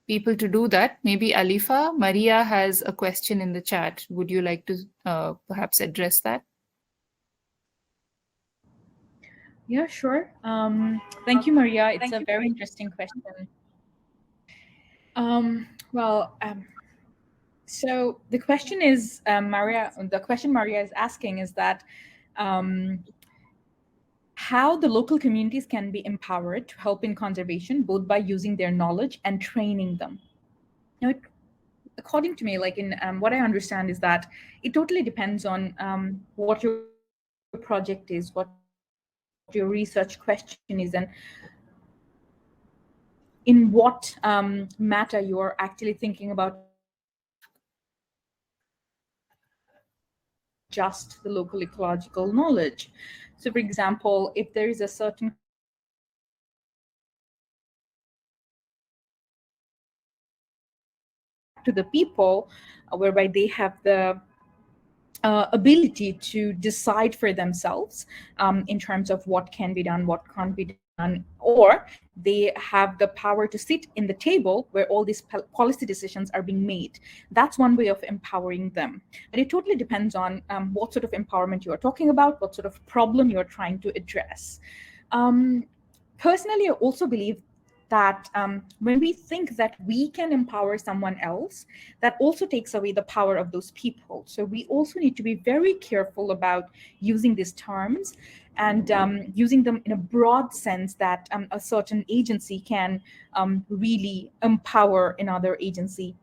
people to do that. Maybe Alifa, Maria has a question in the chat. Would you like to perhaps address that? Yeah, sure. Thank you, Maria. It's a very interesting question. So the question is, Maria, the question Maria is asking is that how the local communities can be empowered to help in conservation, both by using their knowledge and training them. Now, according to me, like in what I understand is that it totally depends on what your project is, what your research question is, and in what matter you are actually thinking about just the local ecological knowledge. So, for example, if there is a certain to the people whereby they have the ability to decide for themselves in terms of what can be done, what can't be done, or they have the power to sit in the table where all these policy decisions are being made. That's one way of empowering them. But it totally depends on what sort of empowerment you are talking about, what sort of problem you're trying to address. Personally, I also believe that when we think that we can empower someone else, that also takes away the power of those people. So we also need to be very careful about using these terms and using them in a broad sense that a certain agency can really empower another agency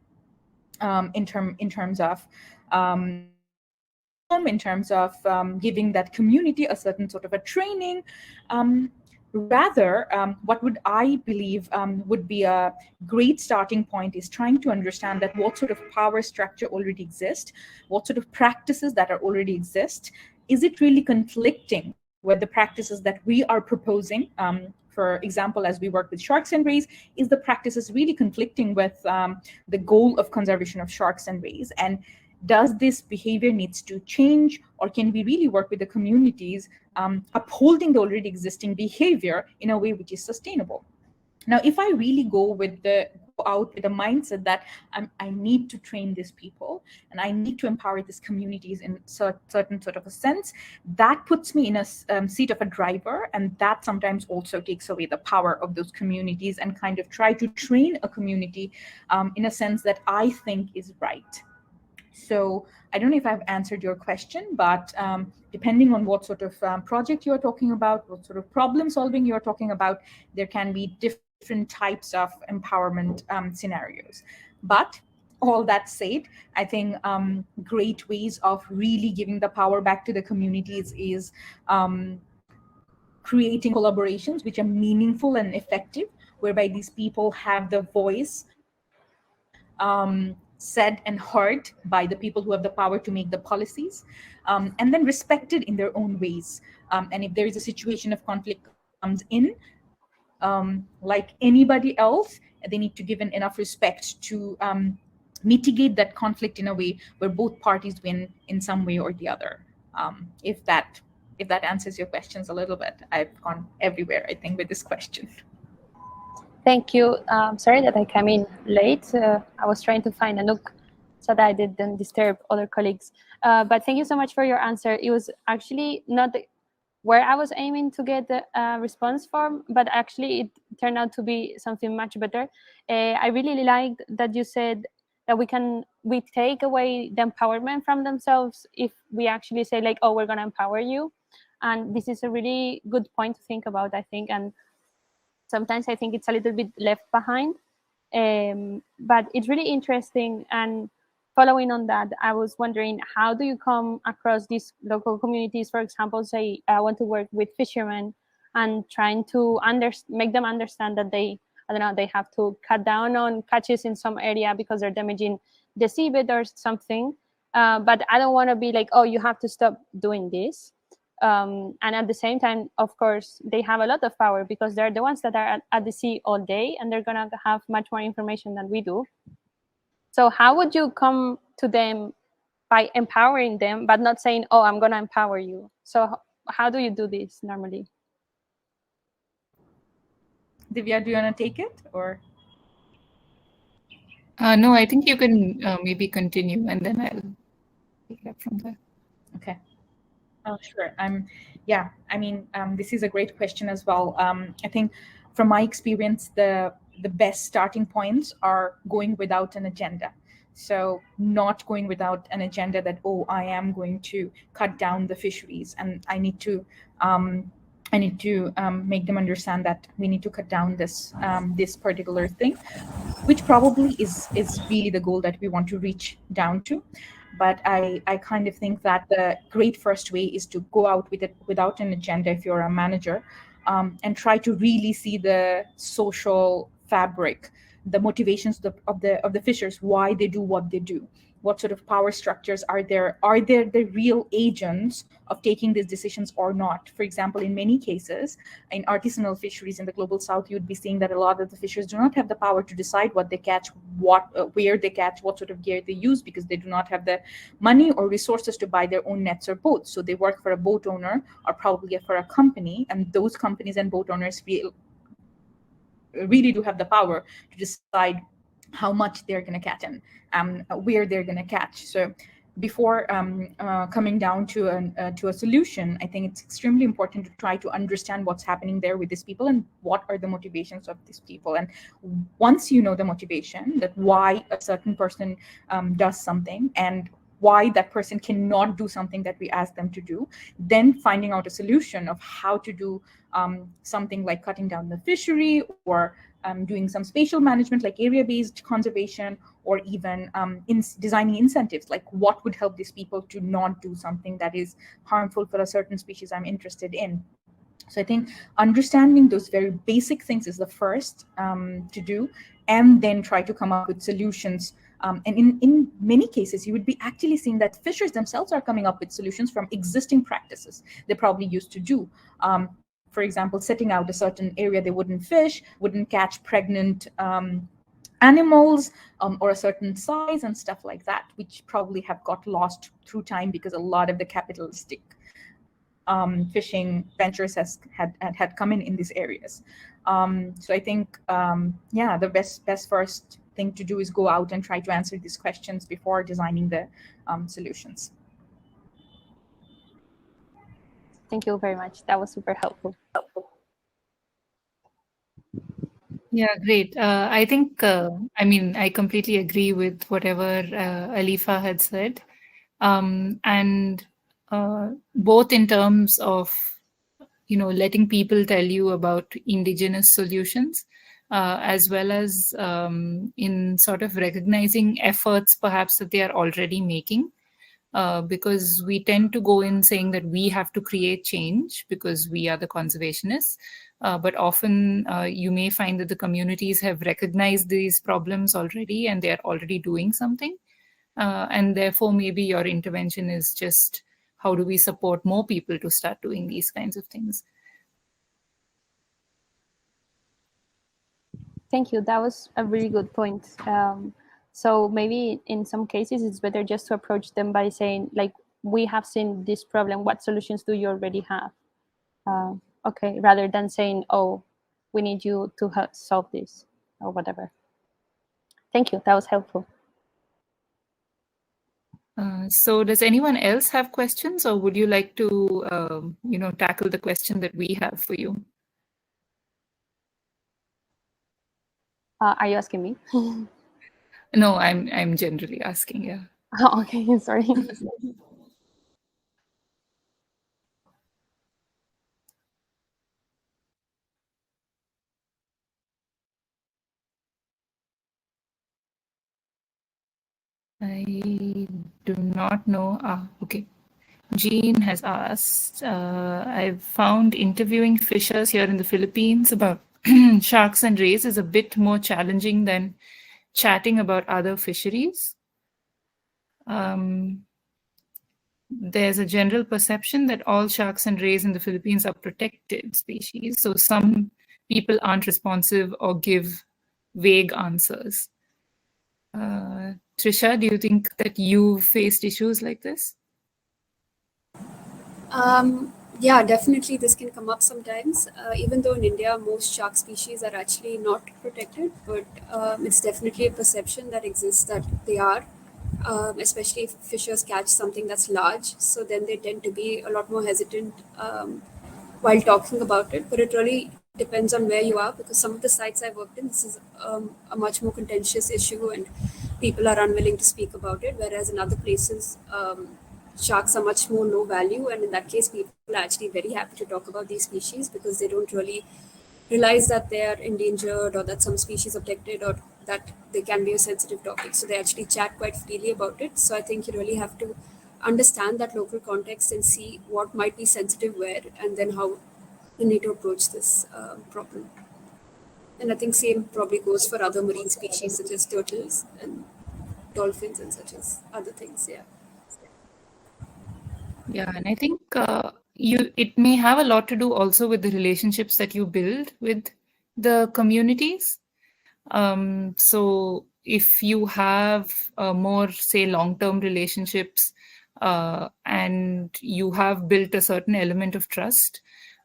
in terms of in terms of giving that community a certain sort of a training. Rather, what would I believe would be a great starting point is trying to understand that what sort of power structure already exists, what sort of practices that are already exist. Is it really conflicting with the practices that we are proposing? For example, as we work with sharks and rays, is the practices really conflicting with the goal of conservation of sharks and rays? And does this behavior needs to change, or can we really work with the communities upholding the already existing behavior in a way which is sustainable? Now, if I really go out with the mindset that I need to train these people and I need to empower these communities in certain sort of a sense, that puts me in a seat of a driver, and that sometimes also takes away the power of those communities and kind of try to train a community in a sense that I think is right. So I don't know if I've answered your question, but depending on what sort of project you're talking about, what sort of problem solving you're talking about, there can be different types of empowerment scenarios. But all that said, I think great ways of really giving the power back to the communities is creating collaborations which are meaningful and effective, whereby these people have the voice said and heard by the people who have the power to make the policies, and then respected in their own ways. And if there is a situation of conflict comes in, like anybody else, they need to give enough respect to mitigate that conflict in a way where both parties win in some way or the other. If that answers your questions a little bit. I've gone everywhere, I think, with this question. Thank you. Sorry that I came in late. I was trying to find a nook so that I didn't disturb other colleagues. But thank you so much for your answer. It was actually not where I was aiming to get the response from, but actually it turned out to be something much better. I really liked that you said that we take away the empowerment from themselves if we actually say like, oh, we're gonna empower you. And this is a really good point to think about, I think. And sometimes I think it's a little bit left behind, but it's really interesting. And following on that, I was wondering, how do you come across these local communities? For example, say I want to work with fishermen and trying to make them understand that they have to cut down on catches in some area because they're damaging the seabed or something. But I don't want to be like, oh, you have to stop doing this. And at the same time, of course, they have a lot of power because they're the ones that are at the sea all day, and they're going to have much more information than we do. So how would you come to them by empowering them, but not saying, oh, I'm going to empower you? So how do you do this normally? Divya, do you want to take it? Or No, I think you can maybe continue, and then I'll pick up from there. Okay. Oh, sure. Yeah, I mean, this is a great question as well. I think from my experience, the best starting points are going without an agenda. So not going without an agenda that, oh, I am going to cut down the fisheries and I need to make them understand that we need to cut down this particular thing, which probably is really the goal that we want to reach down to. But I kind of think that the great first way is to go out with it without an agenda if you're a manager, and try to really see the social fabric, the motivations of the fishers, why they do what they do, what sort of power structures are there, the real agents of taking these decisions or not. For example, in many cases in artisanal fisheries in the global south, you'd be seeing that a lot of the fishers do not have the power to decide what they catch, where they catch, what sort of gear they use, because they do not have the money or resources to buy their own nets or boats. So they work for a boat owner or probably for a company, and those companies and boat owners really do have the power to decide how much they're going to catch and where they're going to catch. So before coming down to a solution, I think it's extremely important to try to understand what's happening there with these people and what are the motivations of these people. And once you know the motivation, that why a certain person does something and why that person cannot do something that we ask them to do, then finding out a solution of how to do something like cutting down the fishery, or doing some spatial management like area-based conservation, or even designing incentives, like what would help these people to not do something that is harmful for a certain species I'm interested in. So I think understanding those very basic things is the first to do, and then try to come up with solutions. And in many cases, you would be actually seeing that fishers themselves are coming up with solutions from existing practices they probably used to do. For example, setting out a certain area they wouldn't fish, wouldn't catch pregnant animals, or a certain size and stuff like that, which probably have got lost through time because a lot of the capitalistic fishing ventures had come in these areas. So I think, yeah, the best first thing to do is go out and try to answer these questions before designing the solutions. Thank you very much. That was super helpful. Yeah, great. I think, I mean, I completely agree with whatever Alifa had said. And both in terms of, letting people tell you about indigenous solutions, as well as in sort of recognizing efforts perhaps that they are already making. Because we tend to go in saying that we have to create change because we are the conservationists. But often you may find that the communities have recognized these problems already and they are already doing something. And therefore, maybe your intervention is just how do we support more people to start doing these kinds of things? Thank you. That was a really good point. So maybe in some cases, it's better just to approach them by saying, like, we have seen this problem. What solutions do you already have? Okay, rather than saying, oh, we need you to solve this or whatever. Thank you. That was helpful. So does anyone else have questions, or would you like to, tackle the question that we have for you? Are you asking me? No, I'm generally asking, yeah. Oh, okay, sorry. I do not know. Okay. Jean has asked, I've found interviewing fishers here in the Philippines about sharks and rays is a bit more challenging than chatting about other fisheries. There's a general perception that all sharks and rays in the Philippines are protected species. So some people aren't responsive or give vague answers. Trisha, do you think that you faced issues like this? Yeah, definitely this can come up sometimes. Even though in India most shark species are actually not protected, but it's definitely a perception that exists that they are, especially if fishers catch something that's large. So then they tend to be a lot more hesitant while talking about it. But it really depends on where you are, because some of the sites I worked in, this is a much more contentious issue and people are unwilling to speak about it. Whereas in other places, sharks are much more low value, and in that case, people are actually very happy to talk about these species because they don't really realize that they are endangered or that some species are protected or that they can be a sensitive topic. So they actually chat quite freely about it. So I think you really have to understand that local context and see what might be sensitive where, and then how you need to approach this problem. And I think same probably goes for other marine species such as turtles and dolphins and such as other things. Yeah. Yeah, and I think it may have a lot to do also with the relationships that you build with the communities. So if you have more, say, long-term relationships, and you have built a certain element of trust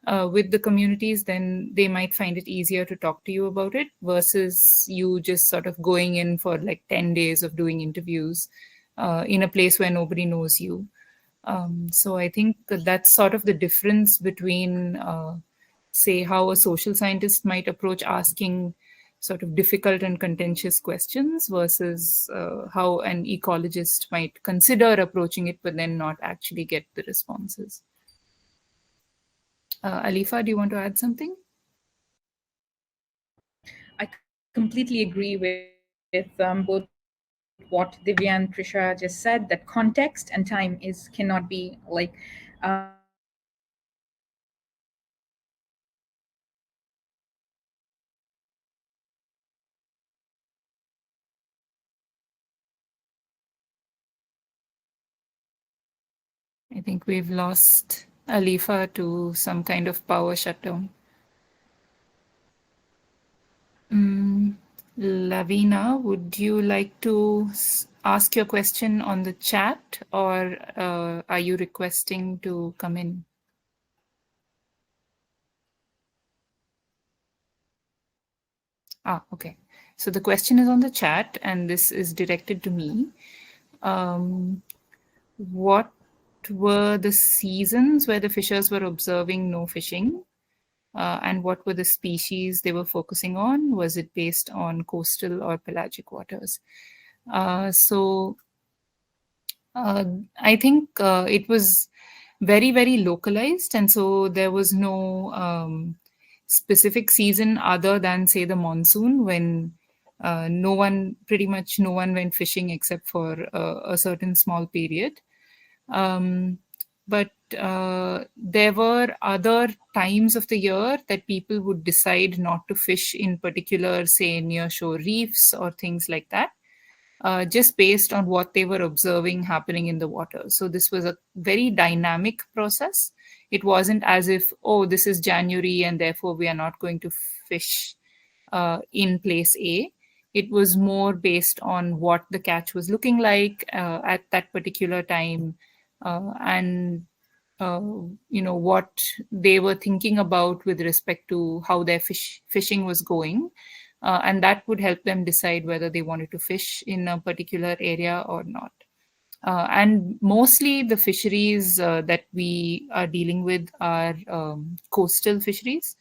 with the communities, then they might find it easier to talk to you about it versus you just sort of going in for like 10 days of doing interviews in a place where nobody knows you. So I think that's sort of the difference between, say, how a social scientist might approach asking sort of difficult and contentious questions versus how an ecologist might consider approaching it, but then not actually get the responses. Alifa, do you want to add something? I completely agree with both what Divya and Trisha just said, that context and time is cannot be like I think context is absolutely crucial I think we've lost Alifa to some kind of power shutdown. Lavina, would you like to ask your question on the chat, or are you requesting to come in? Okay. So the question is on the chat, and this is directed to me. What were the seasons where the fishers were observing no fishing? And what were the species they were focusing on? Was it based on coastal or pelagic waters? So I think it was very, very localized. And so there was no specific season other than, say, the monsoon when pretty much no one went fishing except for a certain small period. But there were other times of the year that people would decide not to fish in particular, say, near shore reefs or things like that, just based on what they were observing happening in the water. So this was a very dynamic process. It wasn't as if, oh, this is January and therefore we are not going to fish in place A. It was more based on what the catch was looking like at that particular time, and uh, what they were thinking about with respect to how their fishing was going, and that would help them decide whether they wanted to fish in a particular area or not. And mostly the fisheries that we are dealing with are coastal fisheries.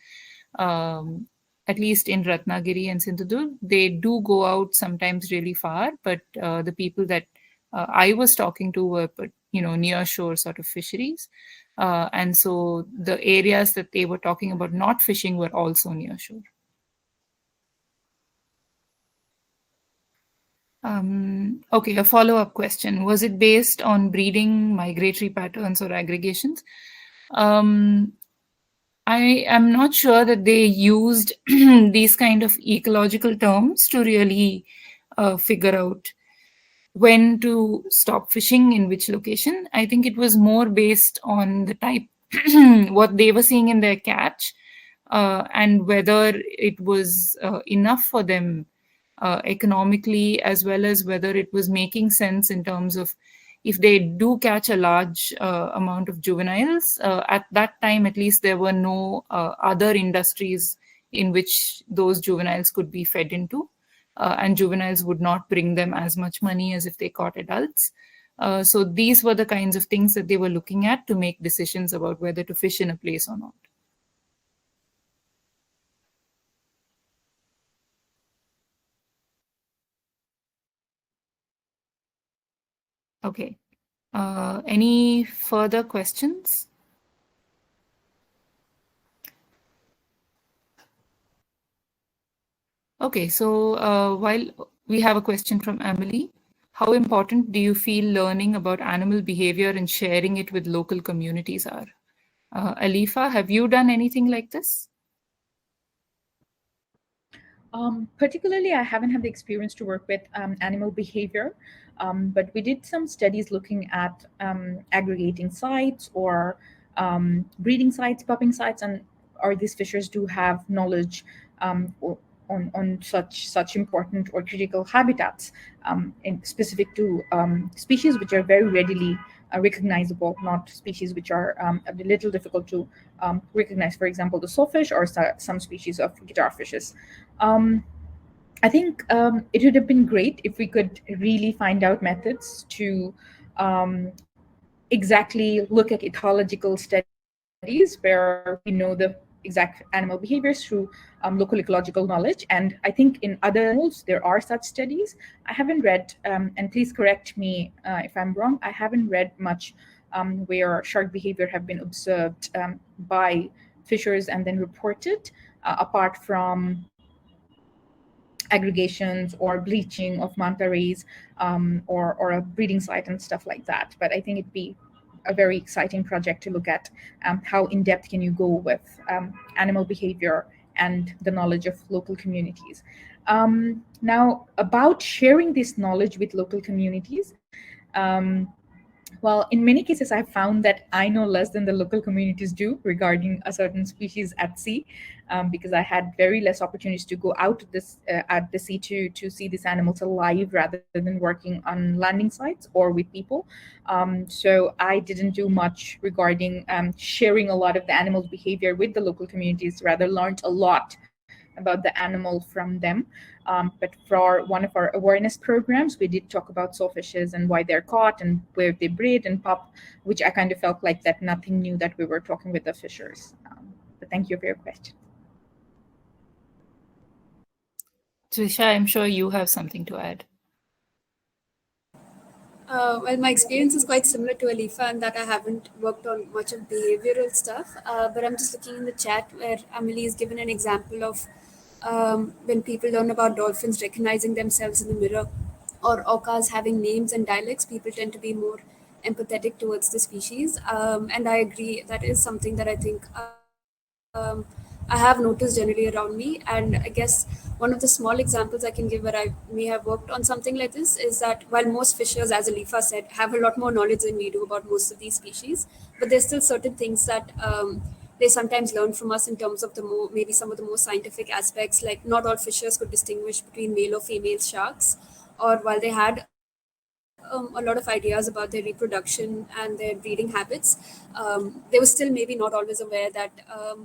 Um, at least in Ratnagiri and Sindhudurg, they do go out sometimes really far, but the people that I was talking to were, near shore sort of fisheries. And so the areas that they were talking about not fishing were also near shore. Okay, a follow-up question. Was it based on breeding, migratory patterns, or aggregations? I am not sure that they used these kind of ecological terms to really figure out when to stop fishing in which location. I think it was more based on the type, what they were seeing in their catch, and whether it was enough for them economically, as well as whether it was making sense in terms of if they do catch a large amount of juveniles, at that time, at least there were no other industries in which those juveniles could be fed into. And juveniles would not bring them as much money as if they caught adults. So these were the kinds of things that they were looking at to make decisions about whether to fish in a place or not. Okay. Any further questions? Okay, so while we have a question from Emily, how important do you feel learning about animal behavior and sharing it with local communities are? Alifa, have you done anything like this? Particularly, I haven't had the experience to work with animal behavior, but we did some studies looking at aggregating sites or breeding sites, pupping sites, and or these fishers do have knowledge on such important or critical habitats in specific to species which are very readily recognizable, not species which are a little difficult to recognize. For example, the sawfish or some species of guitar fishes. I think it would have been great if we could really find out methods to exactly look at ecological studies where we know the exact animal behaviors through local ecological knowledge. And I think in other animals, there are such studies. I haven't read, and please correct me if I'm wrong, I haven't read much where shark behavior have been observed by fishers and then reported, apart from aggregations or bleaching of manta rays or a breeding site and stuff like that. But I think it'd be a very exciting project to look at how in depth can you go with animal behavior and the knowledge of local communities. Now, about sharing this knowledge with local communities, well, in many cases, I've found that I know less than the local communities do regarding a certain species at sea, because I had very less opportunities to go out this at the sea to see these animals alive rather than working on landing sites or with people. So I didn't do much regarding sharing a lot of the animals' behavior with the local communities. Rather, learned a lot about the animal from them. But for one of our awareness programs, we did talk about sawfishes and why they're caught and where they breed and pop, which I kind of felt like that nothing new that we were talking with the fishers. But thank you for your question. Trisha, I'm sure you have something to add. Well, my experience is quite similar to Alifa in that I haven't worked on much of behavioral stuff, but I'm just looking in the chat where Amelie is given an example of when people learn about dolphins recognizing themselves in the mirror or orcas having names and dialects, people tend to be more empathetic towards the species. And I agree, that is something that I think I have noticed generally around me. And I guess one of the small examples I can give where I may have worked on something like this is that while most fishers, as Alifa said, have a lot more knowledge than we do about most of these species, but there's still certain things that they sometimes learn from us in terms of the more, maybe some of the more scientific aspects, like not all fishers could distinguish between male or female sharks, or while they had a lot of ideas about their reproduction and their breeding habits, they were still maybe not always aware that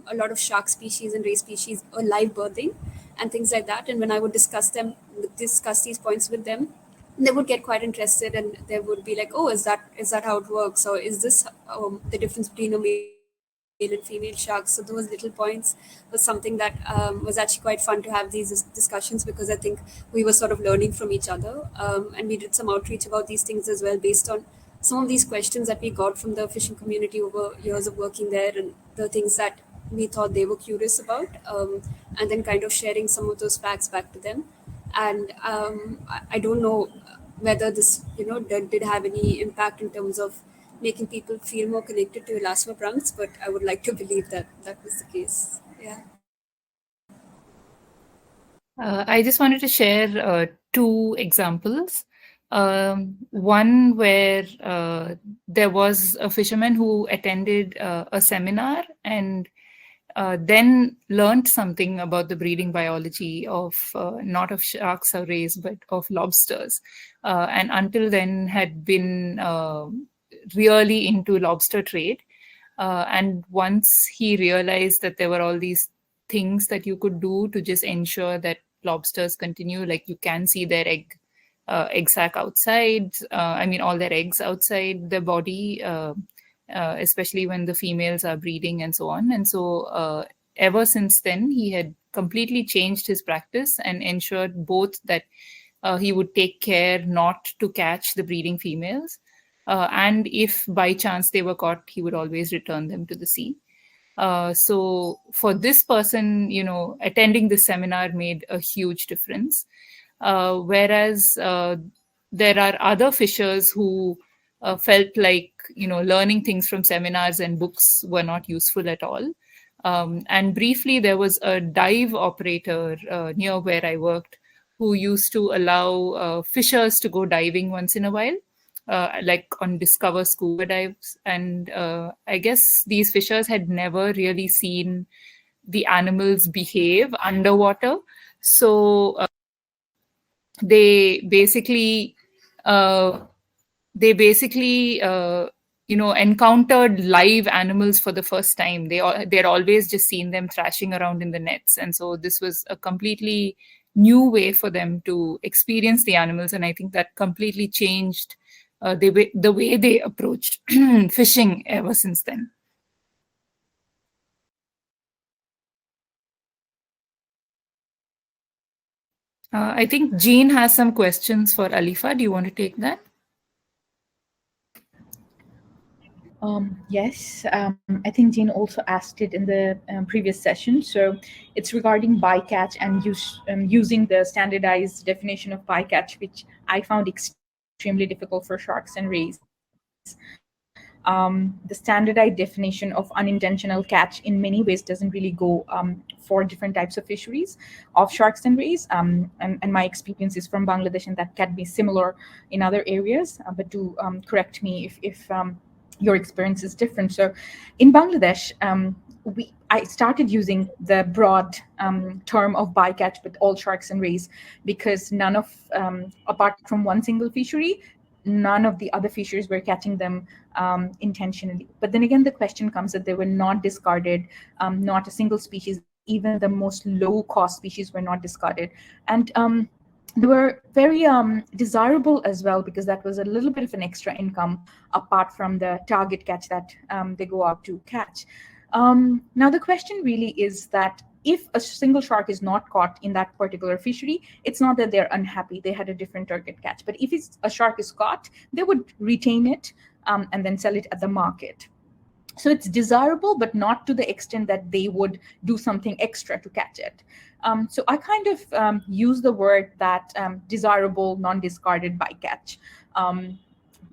a lot of shark species and ray species are live birthing and things like that. And when I would discuss these points with them, they would get quite interested and they would be like, oh, is that how it works, or is this the difference between a male and female shark? So those little points was something that was actually quite fun to have these discussions, because I think we were sort of learning from each other, and we did some outreach about these things as well based on some of these questions that we got from the fishing community over years of working there, and the things that we thought they were curious about, and then kind of sharing some of those facts back to them. And I don't know whether this did have any impact in terms of making people feel more connected to elasmobranchs, but I would like to believe that that was the case. Yeah. I just wanted to share two examples. One where there was a fisherman who attended a seminar, and then learned something about the breeding biology of not of sharks or rays, but of lobsters. And until then had been really into lobster trade. And once he realized that there were all these things that you could do to just ensure that lobsters continue, like you can see their egg sac outside, all their eggs outside the body, especially when the females are breeding and so on. And so ever since then, he had completely changed his practice and ensured both that he would take care not to catch the breeding females, and if by chance they were caught, he would always return them to the sea. So for this person, attending this seminar made a huge difference. Whereas there are other fishers who felt like, learning things from seminars and books were not useful at all. And briefly, there was a dive operator near where I worked who used to allow fishers to go diving once in a while, like on Discover scuba dives. And I guess these fishers had never really seen the animals behave underwater. So they basically encountered live animals for the first time. They'd always just seen them thrashing around in the nets, and so this was a completely new way for them to experience the animals. And I think that completely changed the way they approached fishing ever since then. I think Jean has some questions for Alifa. Do you want to take that? Yes, I think Jane also asked it in the previous session. So it's regarding bycatch and using the standardized definition of bycatch, which I found extremely difficult for sharks and rays. The standardized definition of unintentional catch in many ways doesn't really go for different types of fisheries of sharks and rays. And my experience is from Bangladesh, and that can be similar in other areas. But do correct me if your experience is different. So in Bangladesh, I started using the broad term of bycatch with all sharks and rays because none of, apart from one single fishery, none of the other fisheries were catching them intentionally. But then again, the question comes that they were not discarded, not a single species, even the most low-cost species were not discarded. And they were very desirable as well, because that was a little bit of an extra income apart from the target catch that they go out to catch. Now, the question really is that if a single shark is not caught in that particular fishery, it's not that they're unhappy, they had a different target catch. But if a shark is caught, they would retain it and then sell it at the market. So it's desirable, but not to the extent that they would do something extra to catch it. So I kind of use the word that desirable, non-discarded bycatch.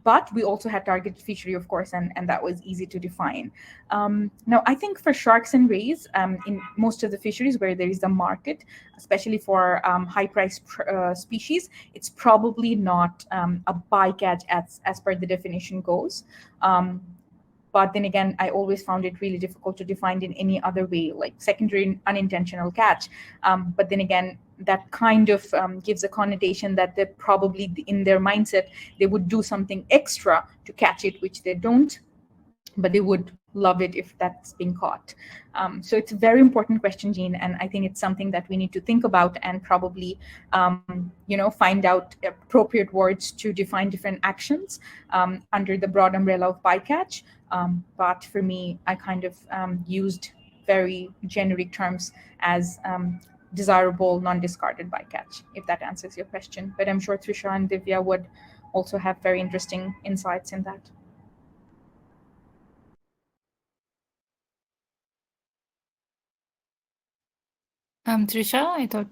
But we also had targeted fishery, of course, and that was easy to define. Now, I think for sharks and rays, in most of the fisheries where there is a market, especially for high-priced species, it's probably not a bycatch as per the definition goes. But then again, I always found it really difficult to define in any other way, like secondary unintentional catch. But then again, that kind of gives a connotation that they probably, in their mindset, they would do something extra to catch it, which they don't, but they would love it if that's being caught. So it's a very important question, Jean, and I think it's something that we need to think about and probably, find out appropriate words to define different actions under the broad umbrella of bycatch. But for me, I kind of used very generic terms as desirable, non-discarded bycatch, if that answers your question. But I'm sure Trisha and Divya would also have very interesting insights in that. Trisha, I thought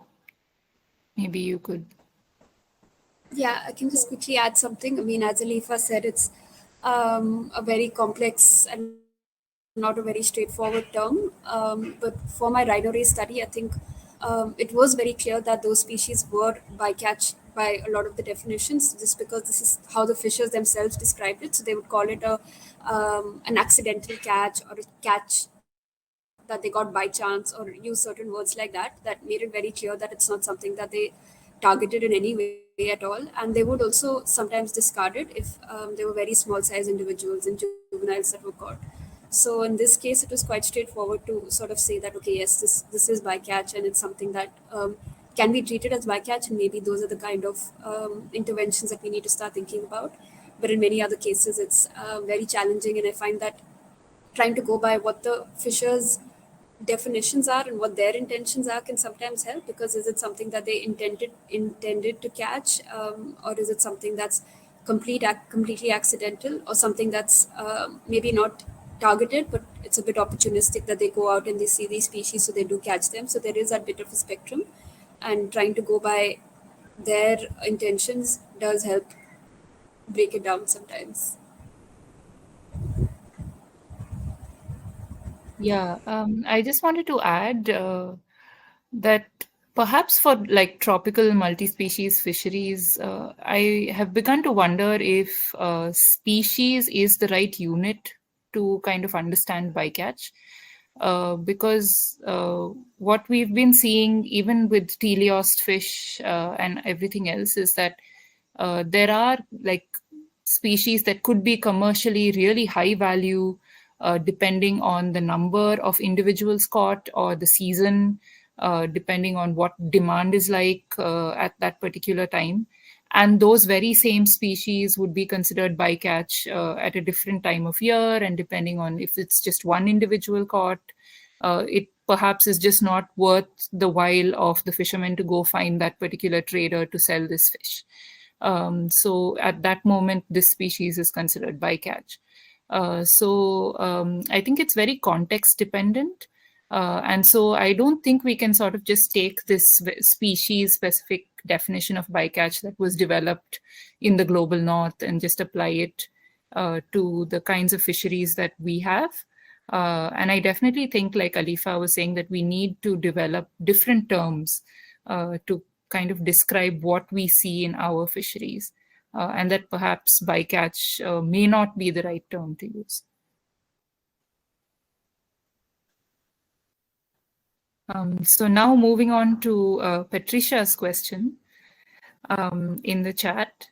maybe you could. Yeah, I can just quickly add something. I mean, as Alifa said, it's a very complex and not a very straightforward term. But for my rhino ray study, I think it was very clear that those species were bycatch by a lot of the definitions, just because this is how the fishers themselves described it. So they would call it an accidental catch or a catch that they got by chance, or use certain words like that, that made it very clear that it's not something that they targeted in any way at all. And they would also sometimes discard it if they were very small size individuals and juveniles that were caught. So in this case, it was quite straightforward to sort of say that, okay, yes, this is bycatch, and it's something that can be treated as bycatch, and maybe those are the kind of interventions that we need to start thinking about. But in many other cases, it's very challenging, and I find that trying to go by what the fishers definitions are and what their intentions are can sometimes help, because is it something that they intended to catch, or is it something that's completely accidental, or something that's maybe not targeted, but it's a bit opportunistic, that they go out and they see these species, so they do catch them. So there is that bit of a spectrum, and trying to go by their intentions does help break it down sometimes. Yeah, I just wanted to add that perhaps for like tropical multi-species fisheries, I have begun to wonder if species is the right unit to kind of understand bycatch. Because what we've been seeing, even with teleost fish and everything else, is that there are like species that could be commercially really high value, depending on the number of individuals caught or the season, depending on what demand is like at that particular time. And those very same species would be considered bycatch at a different time of year. And depending on if it's just one individual caught, it perhaps is just not worth the while of the fishermen to go find that particular trader to sell this fish. So at that moment, this species is considered bycatch. I think it's very context dependent. And so I don't think we can sort of just take this species specific definition of bycatch that was developed in the global north and just apply it to the kinds of fisheries that we have. And I definitely think, like Alifa was saying, that we need to develop different terms to kind of describe what we see in our fisheries, and that perhaps bycatch may not be the right term to use. So now moving on to Patricia's question in the chat,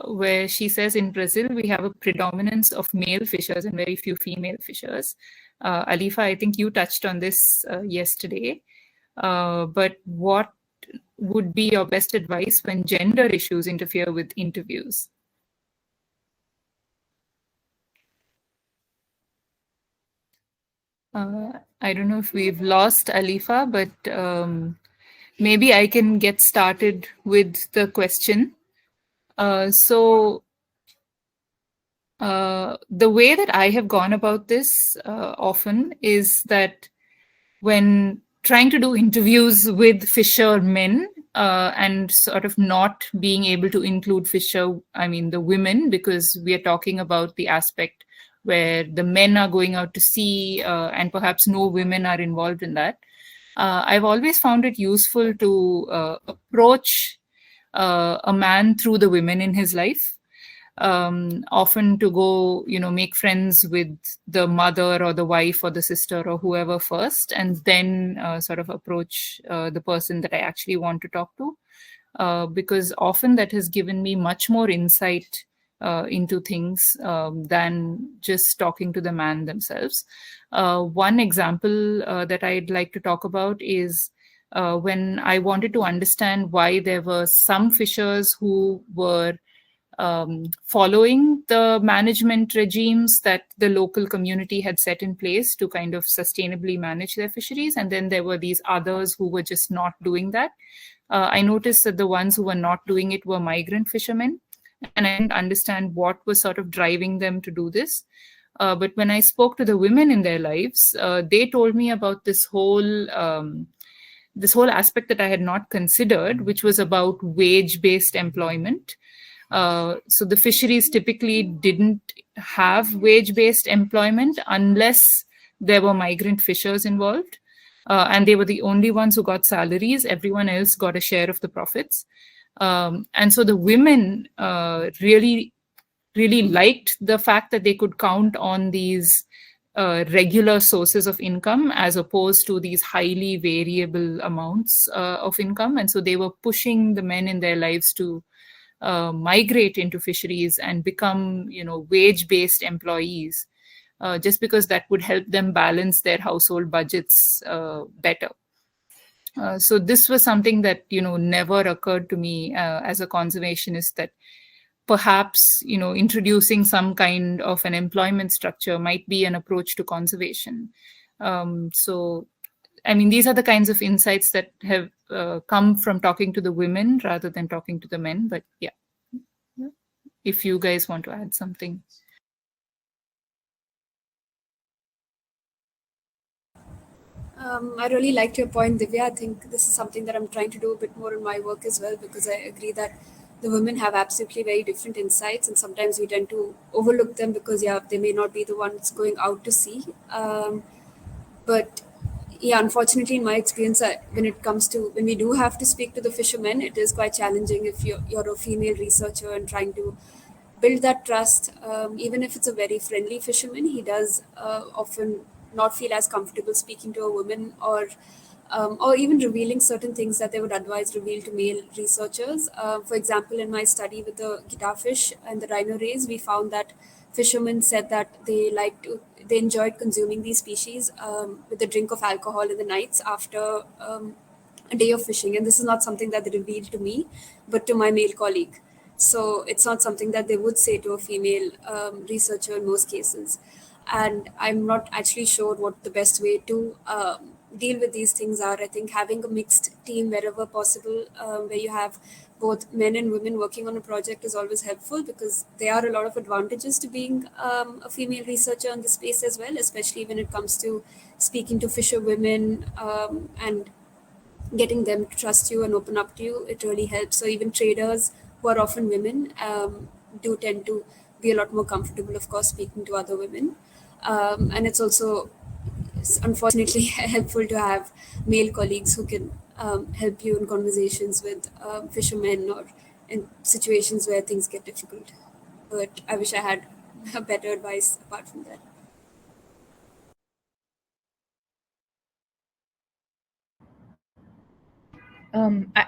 where she says, in Brazil, we have a predominance of male fishers and very few female fishers. Alifa, I think you touched on this yesterday, but what would be your best advice when gender issues interfere with interviews? I don't know if we've lost Alifa, but maybe I can get started with the question. The way that I have gone about this often is that when trying to do interviews with fishermen and sort of not being able to include the women, because we are talking about the aspect where the men are going out to sea and perhaps no women are involved in that. I've always found it useful to approach a man through the women in his life. Often to go, make friends with the mother or the wife or the sister or whoever first, and then sort of approach the person that I actually want to talk to, because often that has given me much more insight into things than just talking to the man themselves. One example that I'd like to talk about is when I wanted to understand why there were some fishers who were following the management regimes that the local community had set in place to kind of sustainably manage their fisheries. And then there were these others who were just not doing that. I noticed that the ones who were not doing it were migrant fishermen, and I didn't understand what was sort of driving them to do this. But when I spoke to the women in their lives, they told me about this whole aspect that I had not considered, which was about wage-based employment. So the fisheries typically didn't have wage-based employment unless there were migrant fishers involved. And they were the only ones who got salaries. Everyone else got a share of the profits. And so the women really liked the fact that they could count on these regular sources of income as opposed to these highly variable amounts of income. And so they were pushing the men in their lives to migrate into fisheries and become, wage-based employees, just because that would help them balance their household budgets better. So this was something that, never occurred to me as a conservationist, that perhaps, introducing some kind of an employment structure might be an approach to conservation. So, I mean, these are the kinds of insights that have come from talking to the women rather than talking to the men. But yeah, if you guys want to add something. I really liked your point, Divya. I think this is something that I'm trying to do a bit more in my work as well, because I agree that the women have absolutely very different insights, and sometimes we tend to overlook them because, yeah, they may not be the ones going out to sea. But yeah, unfortunately, in my experience, when we do have to speak to the fishermen, it is quite challenging if you're a female researcher and trying to build that trust. Even if it's a very friendly fisherman, he does often not feel as comfortable speaking to a woman, or even revealing certain things that they would otherwise reveal to male researchers. For example, in my study with the guitarfish and the rhino rays, we found that fishermen said that they enjoyed consuming these species with a drink of alcohol in the nights after a day of fishing. And this is not something that they revealed to me, but to my male colleague. So it's not something that they would say to a female researcher in most cases. And I'm not actually sure what the best way to deal with these things are. I think having a mixed team wherever possible, where you have both men and women working on a project, is always helpful, because there are a lot of advantages to being a female researcher in the space as well, especially when it comes to speaking to fisher women and getting them to trust you and open up to you. It really helps. So even traders, who are often women, do tend to be a lot more comfortable, of course, speaking to other women. And it's also unfortunately helpful to have male colleagues who can help you in conversations with fishermen, or in situations where things get difficult. But I wish I had a better advice apart from that.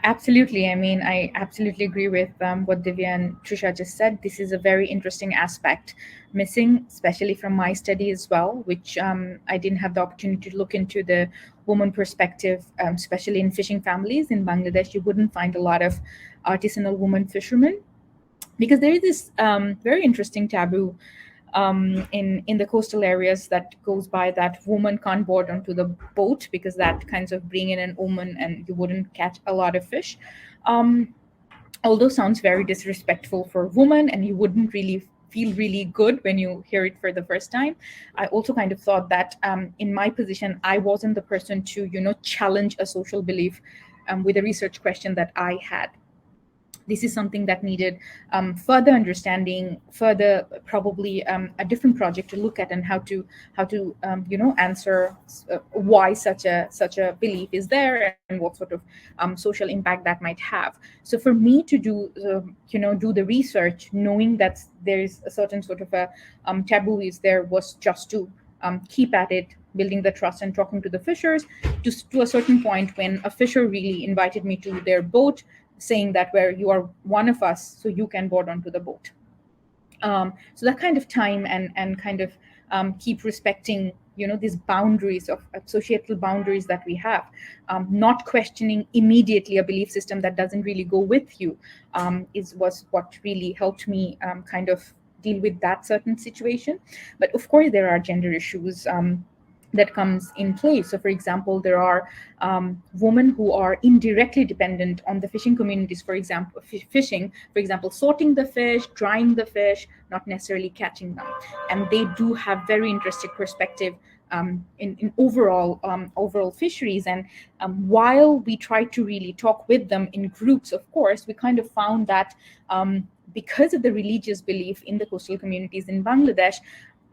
Absolutely. I mean, I absolutely agree with what Divya and Trisha just said. This is a very interesting aspect missing, especially from my study as well, which I didn't have the opportunity to look into the woman perspective, especially in fishing families in Bangladesh. You wouldn't find a lot of artisanal women fishermen, because there is this very interesting taboo in the coastal areas that goes by, that woman can't board onto the boat, because that kinds of bring in an woman and you wouldn't catch a lot of fish. Um, Although sounds very disrespectful for women, and you wouldn't really feel really good when you hear it for the first time. I also kind of thought that in my position, I wasn't the person to, challenge a social belief with a research question that I had. This is something that needed further understanding, further probably a different project to look at, and how to answer why such a belief is there, and what sort of social impact that might have. So for me to do the research, knowing that there is a certain sort of a taboo is there, was just to keep at it, building the trust and talking to the fishers, to a certain point when a fisher really invited me to their boat, saying that, where you are one of us, so you can board onto the boat. So that kind of time and kind of keep respecting, these boundaries of societal boundaries that we have, not questioning immediately a belief system that doesn't really go with you, was what really helped me kind of deal with that certain situation. But of course, there are gender issues that comes in play. So, for example, there are women who are indirectly dependent on the fishing communities, for example, fishing, for example, sorting the fish, drying the fish, not necessarily catching them. And they do have very interesting perspective in overall fisheries. And while we try to really talk with them in groups, of course, we kind of found that because of the religious belief in the coastal communities in Bangladesh,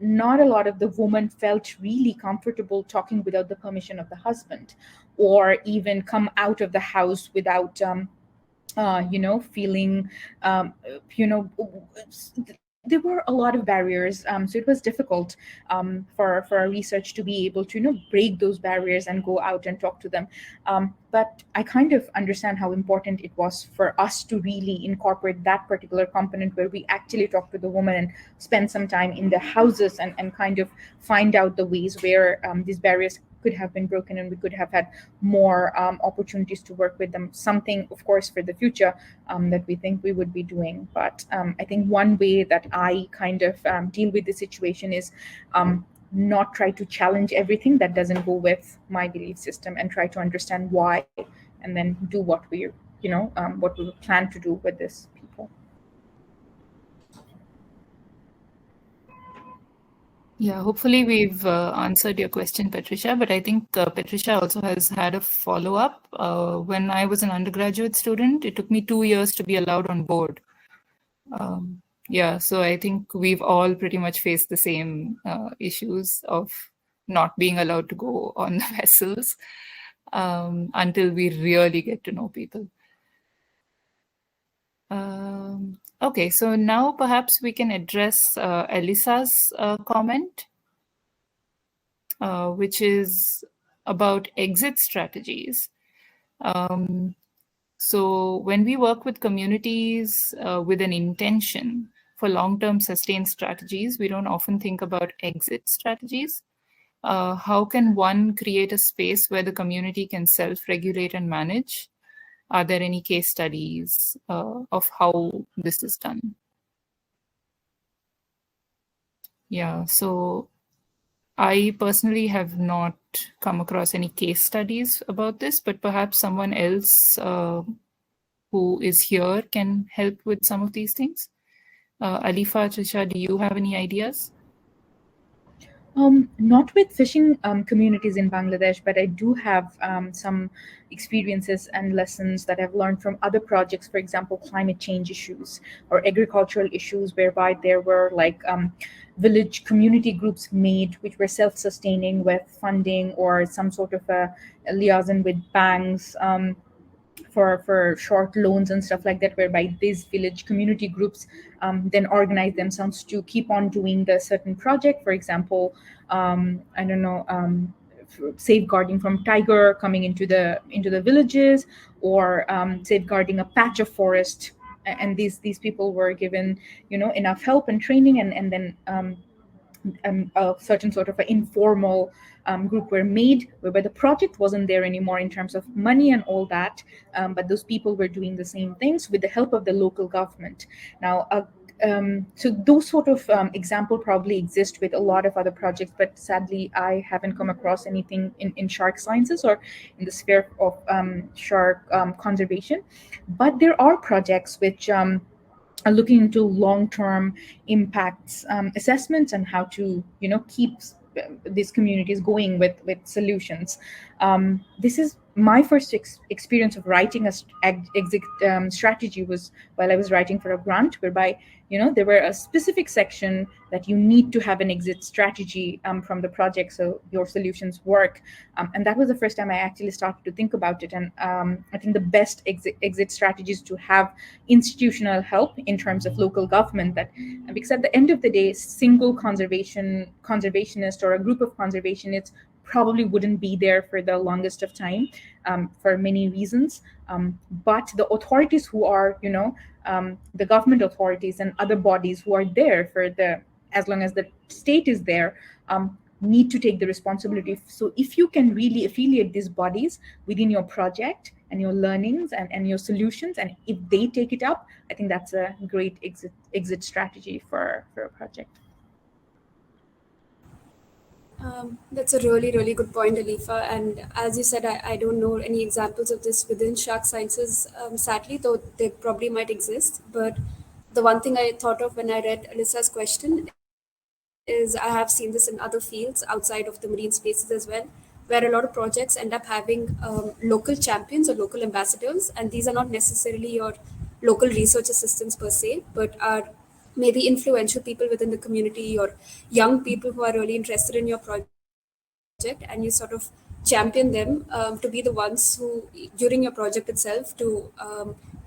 not a lot of the women felt really comfortable talking without the permission of the husband, or even come out of the house without feeling, there were a lot of barriers. So it was difficult for our research to be able to, break those barriers and go out and talk to them. But I kind of understand how important it was for us to really incorporate that particular component where we actually talk to the woman and spend some time in the houses and kind of find out the ways where these barriers could have been broken, and we could have had more opportunities to work with them. Something, of course, for the future that we think we would be doing. But I think one way that I kind of deal with the situation is not try to challenge everything that doesn't go with my belief system, and try to understand why, and then do what what we plan to do with this people. Yeah, hopefully we've answered your question, Patricia, but I think Patricia also has had a follow-up. When I was an undergraduate student, it took me 2 years to be allowed on board. Yeah, so I think we've all pretty much faced the same issues of not being allowed to go on the vessels until we really get to know people. Okay, so now perhaps we can address Elisa's comment, which is about exit strategies. So when we work with communities with an intention for long-term sustained strategies, we don't often think about exit strategies. How can one create a space where the community can self-regulate and manage? Are there any case studies of how this is done? Yeah, so I personally have not come across any case studies about this, but perhaps someone else who is here can help with some of these things. Alifa, Trisha, do you have any ideas? Not with fishing communities in Bangladesh, but I do have some experiences and lessons that I've learned from other projects, for example, climate change issues or agricultural issues, whereby there were like village community groups made which were self-sustaining with funding or some sort of a liaison with banks. For short loans and stuff like that, whereby these village community groups then organize themselves to keep on doing the certain project. For example, I don't know, safeguarding from tiger coming into the villages, or safeguarding a patch of forest. And these people were given enough help and training, and then a certain sort of an informal group were made, whereby the project wasn't there anymore in terms of money and all that, but those people were doing the same things with the help of the local government. Now, so those sort of example probably exist with a lot of other projects, but sadly I haven't come across anything in shark sciences or in the sphere of shark conservation. But there are projects which are looking into long-term impacts assessments and how to keep these communities going with solutions. This is my first experience of writing a exit strategy was while I was writing for a grant, whereby there were a specific section that you need to have an exit strategy from the project so your solutions work. And that was the first time I actually started to think about it. And I think the best exit strategies to have institutional help in terms of local government, that because at the end of the day, single conservationist or a group of conservationists probably wouldn't be there for the longest of time for many reasons. But the authorities who are, the government authorities and other bodies who are there for as long as the state is there, need to take the responsibility. So if you can really affiliate these bodies within your project and your learnings and your solutions, and if they take it up, I think that's a great exit strategy for a project. That's a really, really good point, Alifa. And as you said, I don't know any examples of this within shark sciences, sadly, though they probably might exist. But the one thing I thought of when I read Alyssa's question is I have seen this in other fields outside of the marine spaces as well, where a lot of projects end up having local champions or local ambassadors. And these are not necessarily your local research assistants per se, but are maybe influential people within the community or young people who are really interested in your project, and you sort of champion them to be the ones who during your project itself to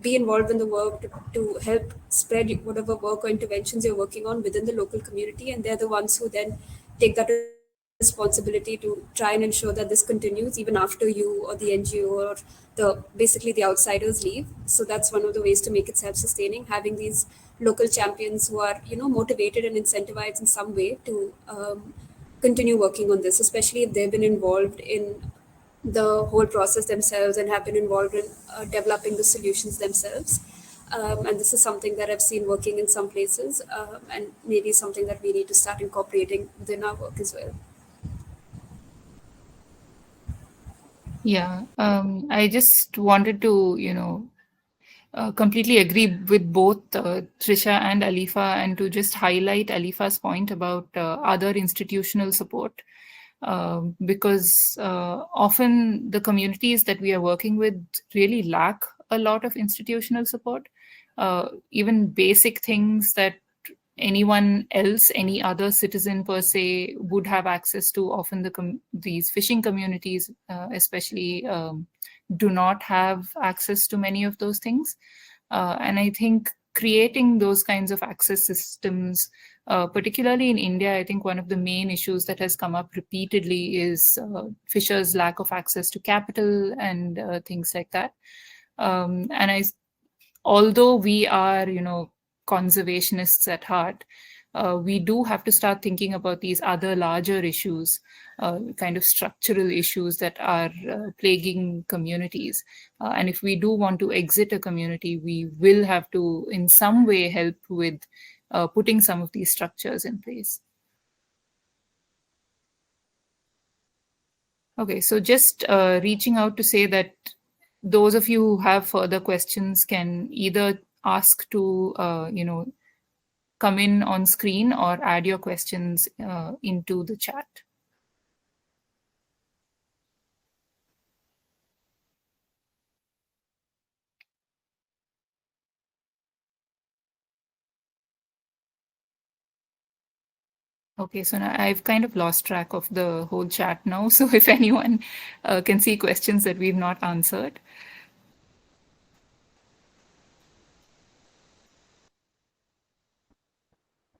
be involved in the work to help spread whatever work or interventions you're working on within the local community, and they're the ones who then take that responsibility to try and ensure that this continues even after you or the NGO or basically the outsiders leave. So that's one of the ways to make it self-sustaining, having these local champions who are motivated and incentivized in some way to continue working on this, especially if they've been involved in the whole process themselves and have been involved in developing the solutions themselves. And this is something that I've seen working in some places, and maybe something that we need to start incorporating within our work as well. Yeah, I just wanted to, completely agree with both Trisha and Alifa, and to just highlight Alifa's point about other institutional support. Because often the communities that we are working with really lack a lot of institutional support. Even basic things that anyone else, any other citizen per se, would have access to. Often these fishing communities, especially, do not have access to many of those things. And I think creating those kinds of access systems, particularly in India, I think one of the main issues that has come up repeatedly is fishers' lack of access to capital and things like that. And although we are, conservationists at heart, we do have to start thinking about these other larger issues, kind of structural issues that are plaguing communities. And if we do want to exit a community, we will have to in some way help with putting some of these structures in place. Okay, so just reaching out to say that those of you who have further questions can either ask to, come in on screen or add your questions into the chat. Okay, so now I've kind of lost track of the whole chat now. So if anyone can see questions that we've not answered.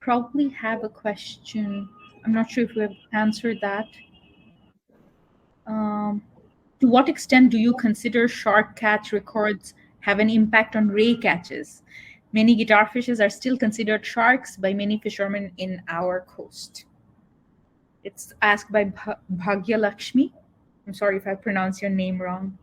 Probably have a question. I'm not sure if we have answered that. To what extent do you consider shark catch records have an impact on ray catches? Many guitar fishes are still considered sharks by many fishermen in our coast. It's asked by Bhagya Lakshmi. I'm sorry if I pronounce your name wrong.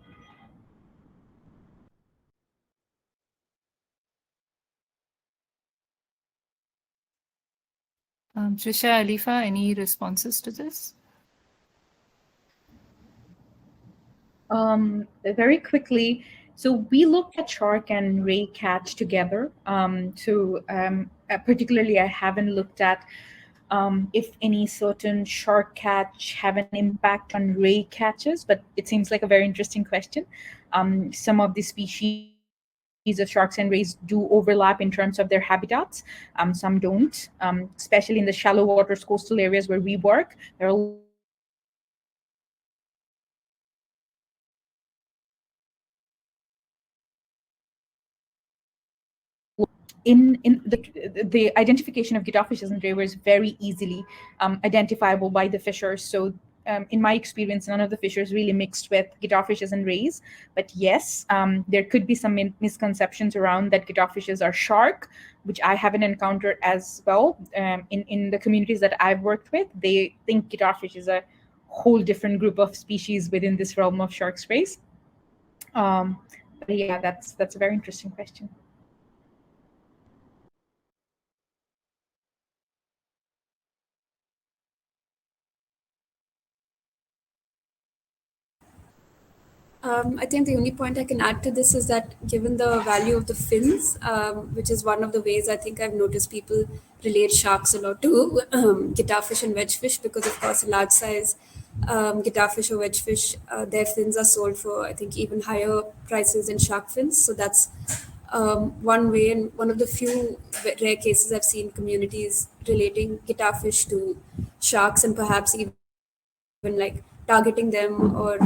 Trisha, Alifa, any responses to this? Very quickly, so we looked at shark and ray catch together. Particularly, I haven't looked at if any certain shark catch have an impact on ray catches, but it seems like a very interesting question. Some of the species of sharks and rays do overlap in terms of their habitats. Some don't, especially in the shallow waters, coastal areas where we work. There are a lot of sharks and rays that are in the identification of guitar fishes and ray is very easily identifiable by the fishers. So in my experience, none of the fishers really mixed with guitar fishes and rays. But yes, there could be some misconceptions around that guitar fishes are shark, which I haven't encountered as well. In the communities that I've worked with, they think guitar fish is a whole different group of species within this realm of sharks rays. But yeah, that's a very interesting question. I think the only point I can add to this is that given the value of the fins, which is one of the ways I think I've noticed people relate sharks a lot to guitar fish and wedge fish, because of course a large size guitar fish or wedge fish, their fins are sold for I think even higher prices than shark fins. So that's one way, and one of the few rare cases I've seen communities relating guitar fish to sharks, and perhaps even like targeting them or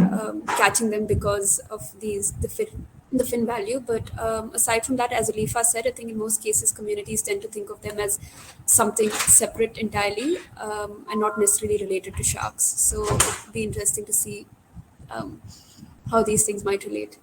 catching them because of the the fin value. But aside from that, as Alifa said, I think in most cases communities tend to think of them as something separate entirely and not necessarily related to sharks. So it'd be interesting to see how these things might relate.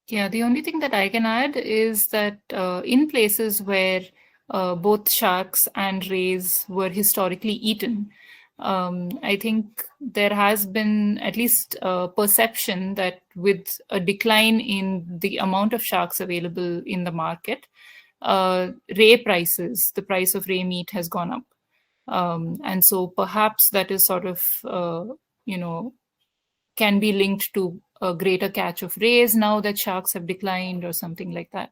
Yeah, the only thing that I can add is that in places where both sharks and rays were historically eaten, I think there has been at least a perception that with a decline in the amount of sharks available in the market, ray prices, the price of ray meat has gone up. And so perhaps that is sort of, can be linked to a greater catch of rays now that sharks have declined or something like that.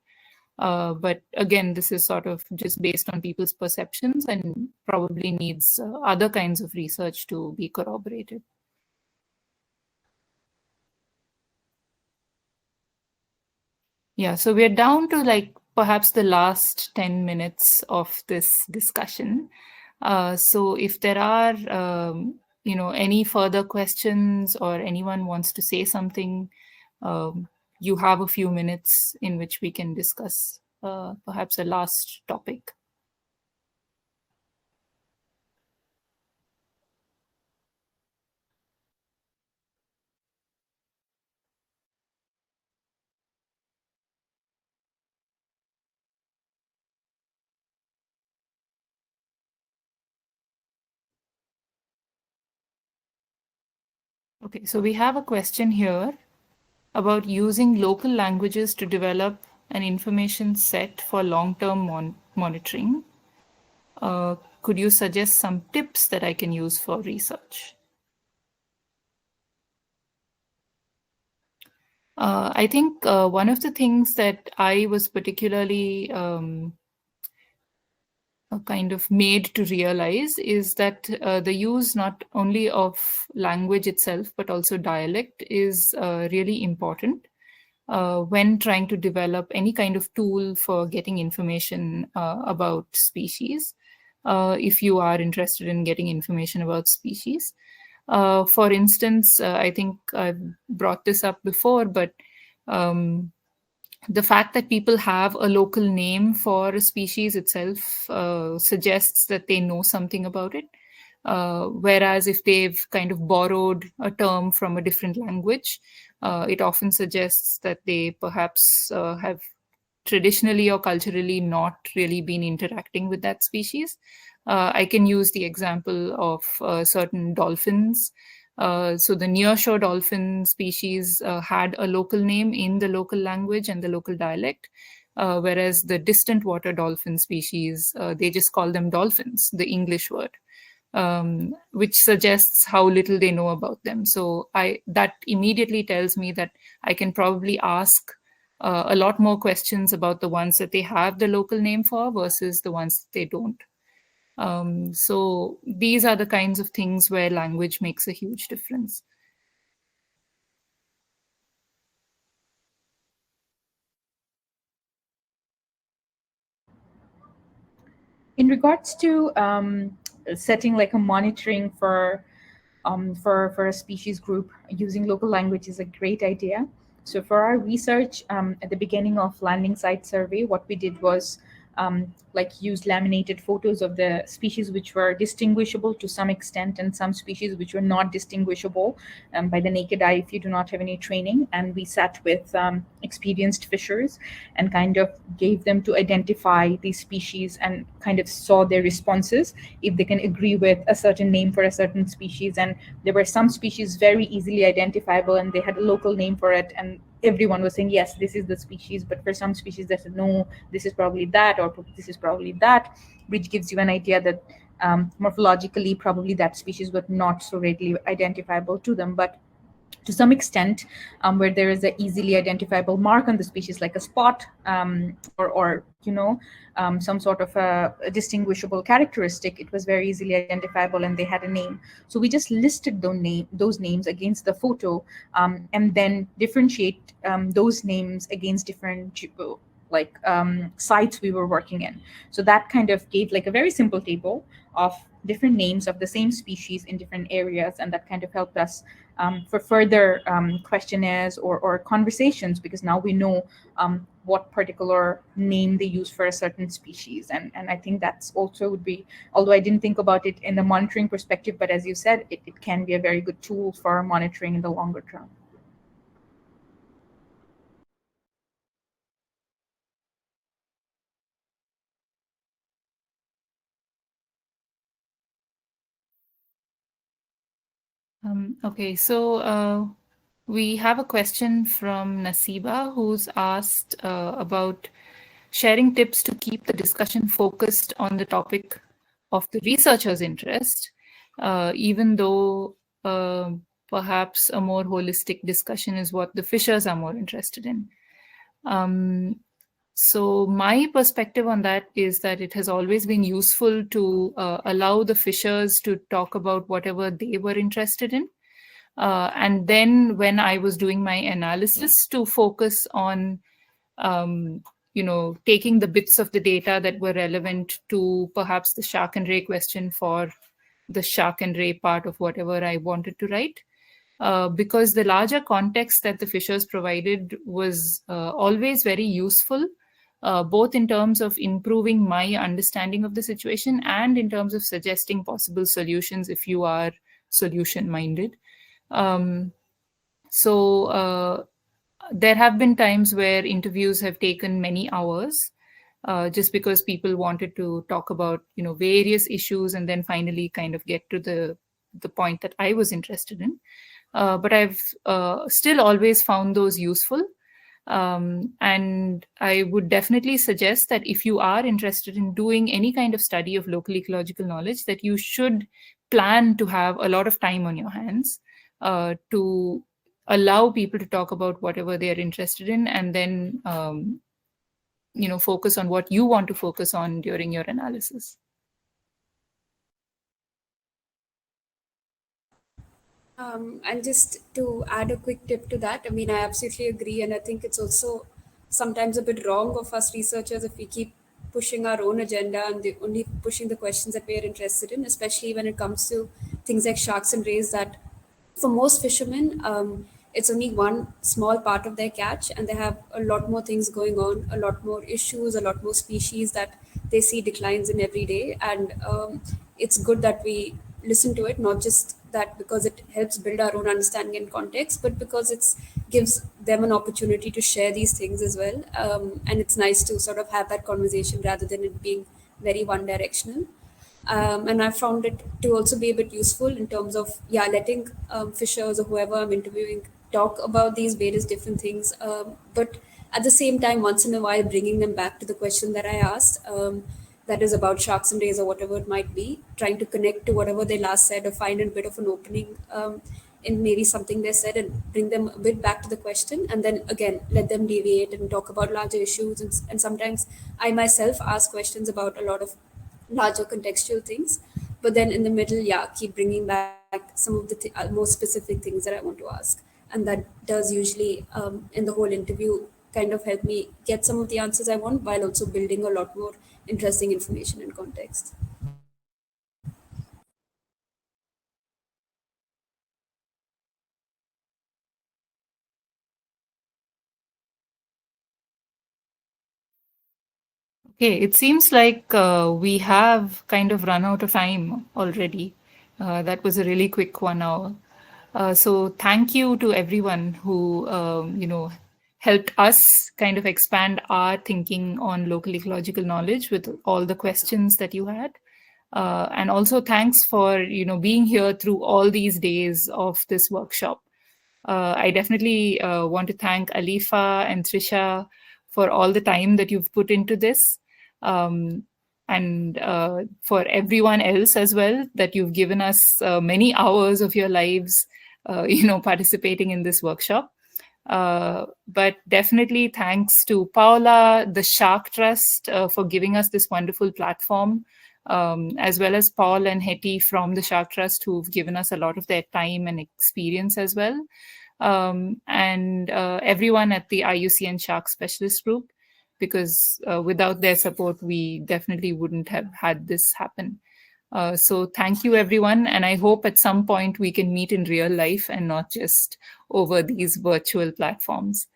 But again, this is sort of just based on people's perceptions and probably needs other kinds of research to be corroborated. Yeah, so we're down to like perhaps the last 10 minutes of this discussion. So if there are, any further questions or anyone wants to say something, you have a few minutes in which we can discuss perhaps a last topic. Okay, so we have a question here about using local languages to develop an information set for long-term monitoring. Could you suggest some tips that I can use for research? I think one of the things that I was particularly kind of made to realize is that the use not only of language itself, but also dialect is really important when trying to develop any kind of tool for getting information about species, if you are interested in getting information about species. For instance, I think I've brought this up before, but the fact that people have a local name for a species itself suggests that they know something about it. Whereas if they've kind of borrowed a term from a different language, it often suggests that they perhaps have traditionally or culturally not really been interacting with that species. I can use the example of certain dolphins. So the nearshore dolphin species had a local name in the local language and the local dialect, whereas the distant water dolphin species, they just call them dolphins, the English word, which suggests how little they know about them. So that immediately tells me that I can probably ask a lot more questions about the ones that they have the local name for versus the ones that they don't. So these are the kinds of things where language makes a huge difference. In regards to setting like a monitoring for a species group, using local language is a great idea. So for our research at the beginning of landing site survey, what we did was use laminated photos of the species which were distinguishable to some extent and some species which were not distinguishable by the naked eye if you do not have any training. And we sat with experienced fishers and kind of gave them to identify these species and kind of saw their responses if they can agree with a certain name for a certain species. And there were some species very easily identifiable and they had a local name for it, and everyone was saying, yes, this is the species. But for some species they said, no, this is probably that, or this is probably that, which gives you an idea that morphologically probably that species was not so readily identifiable to them. But to some extent, where there is an easily identifiable mark on the species, like a spot or some sort of a distinguishable characteristic, it was very easily identifiable and they had a name. So we just listed those names against the photo and then differentiate those names against different sites we were working in. So that kind of gave like a very simple table of different names of the same species in different areas, and that kind of helped us for further questionnaires or conversations, because now we know what particular name they use for a certain species. And I think that's also would be, although I didn't think about it in the monitoring perspective, but as you said, it can be a very good tool for monitoring in the longer term. Okay, so we have a question from Nasiba, who's asked about sharing tips to keep the discussion focused on the topic of the researcher's interest, even though perhaps a more holistic discussion is what the fishers are more interested in. So my perspective on that is that it has always been useful to allow the fishers to talk about whatever they were interested in. And then when I was doing my analysis, to focus on taking the bits of the data that were relevant to perhaps the shark and ray question for the shark and ray part of whatever I wanted to write. Because the larger context that the fishers provided was always very useful, both in terms of improving my understanding of the situation and in terms of suggesting possible solutions if you are solution-minded. So there have been times where interviews have taken many hours, just because people wanted to talk about various issues and then finally kind of get to the point that I was interested in. But I've still always found those useful. And I would definitely suggest that if you are interested in doing any kind of study of local ecological knowledge, that you should plan to have a lot of time on your hands to allow people to talk about whatever they are interested in, and then focus on what you want to focus on during your analysis. And just to add a quick tip to that, I mean, I absolutely agree. And I think it's also sometimes a bit wrong of us researchers if we keep pushing our own agenda and only pushing the questions that we're interested in, especially when it comes to things like sharks and rays, that for most fishermen, it's only one small part of their catch, and they have a lot more things going on, a lot more issues, a lot more species that they see declines in every day. And it's good that we listen to it, not just that because it helps build our own understanding and context, but because it gives them an opportunity to share these things as well. And it's nice to sort of have that conversation rather than it being very one directional. And I found it to also be a bit useful in terms of letting fishers or whoever I'm interviewing talk about these various different things, but at the same time once in a while bringing them back to the question that I asked, that is about sharks and rays or whatever it might be, trying to connect to whatever they last said or find a bit of an opening in maybe something they said and bring them a bit back to the question, and then again let them deviate and talk about larger issues. And sometimes I myself ask questions about a lot of larger contextual things, but then in the middle keep bringing back some of the more specific things that I want to ask, and that does usually in the whole interview kind of help me get some of the answers I want while also building a lot more interesting information and context. Okay, it seems like we have kind of run out of time already. That was a really quick 1 hour. So thank you to everyone who, helped us kind of expand our thinking on local ecological knowledge with all the questions that you had. And also thanks for, being here through all these days of this workshop. I definitely want to thank Alifa and Trisha for all the time that you've put into this. And for everyone else as well, that you've given us many hours of your lives, participating in this workshop. But definitely thanks to Paula, the Shark Trust, for giving us this wonderful platform, as well as Paul and Hetty from the Shark Trust, who've given us a lot of their time and experience as well. And everyone at the IUCN Shark Specialist Group, because without their support, we definitely wouldn't have had this happen. So thank you, everyone. And I hope at some point we can meet in real life and not just over these virtual platforms.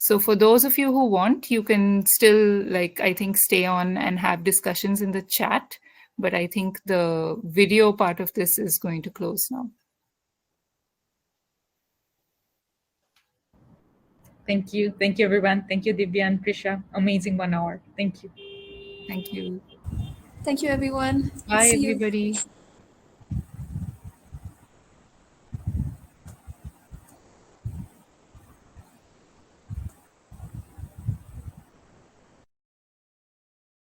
So for those of you who want, you can still, like, I think, stay on and have discussions in the chat. But I think the video part of this is going to close now. Thank you. Thank you, everyone. Thank you, Divya and Prisha. Amazing 1 hour. Thank you. Thank you. Thank you, everyone. Bye, See you. everybody.